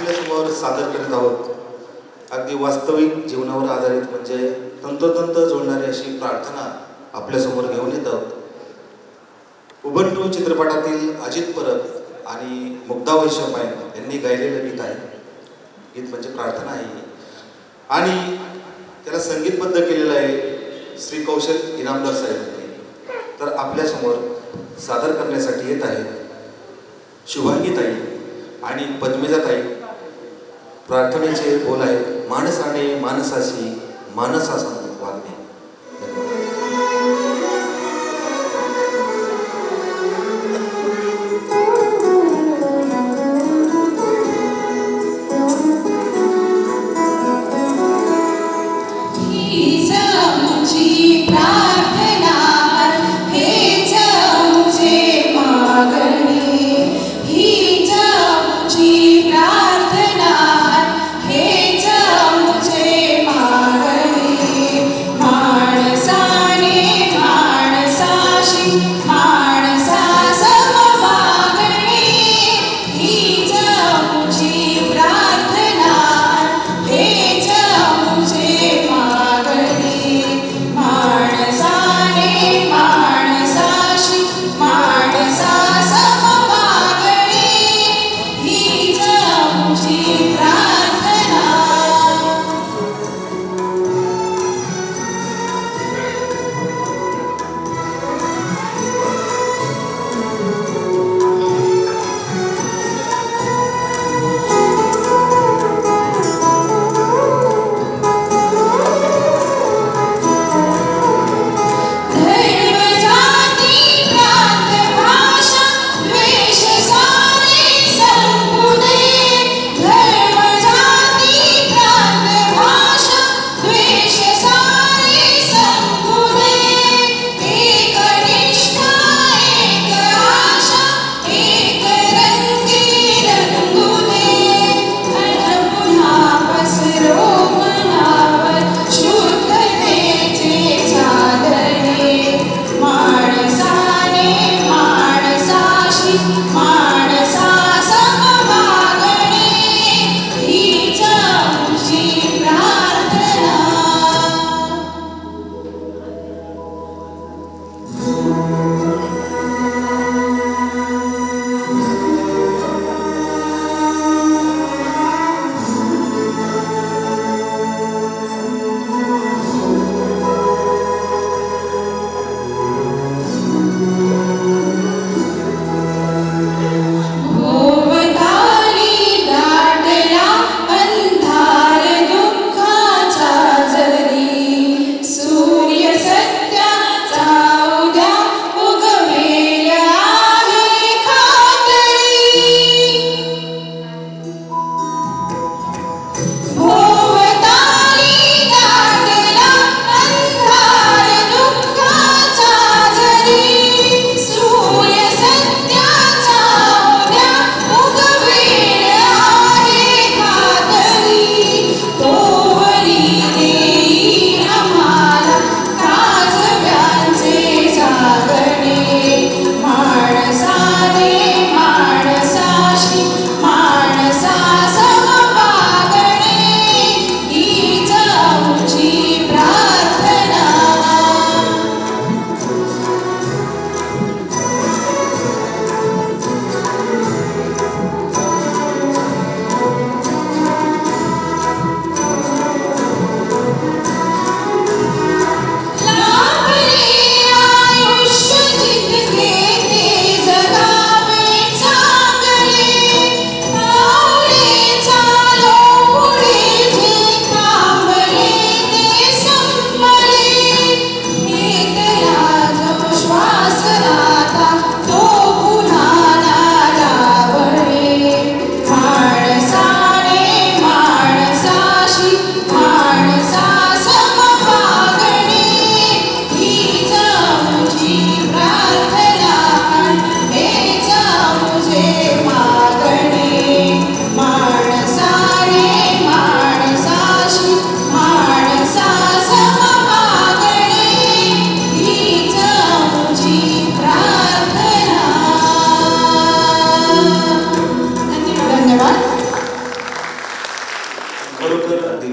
आपल्यासमोर सादर करीत आहोत. अगदी वास्तविक जीवनावर आधारित म्हणजे तंतोतंत जोडणारी अशी प्रार्थना आपल्यासमोर घेऊन येत आहोत. उबंटू चित्रपटातील अजित परब आणि मुग्धा वैशंपायन यांनी गायलेलं गीत आहे. गीत म्हणजे प्रार्थना आहे आणि त्याला संगीतबद्ध केलेलं आहे श्री कौशल इनामदार साहेबांनी. तर आपल्यासमोर सादर करण्यासाठी येत आहेत शुभांगीताई आणि पद्मिजाताई. प्रार्थनेचे बोल आहेत, माणसाने माणसाशी माणसासंग वागणे.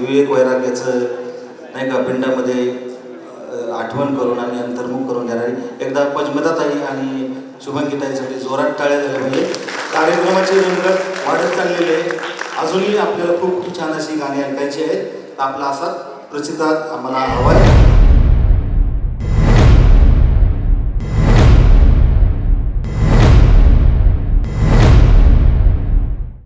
विवेक वैराग्याचं नाही का पिंडामध्ये आठवण करून आणि अंतर्मुख करून देणारी एकदा पद्मताताई आणि शुभंगीताईसाठी जोरात टाळ्या झाल्या पाहिजे. कार्यक्रमाची रंगत वाढत चाललेली आहे. अजूनही आपल्याला खूप खूप छान अशी गाणी ऐकायची आहेत. तर आपला असा प्रतिसाद आम्हाला हवा आहे.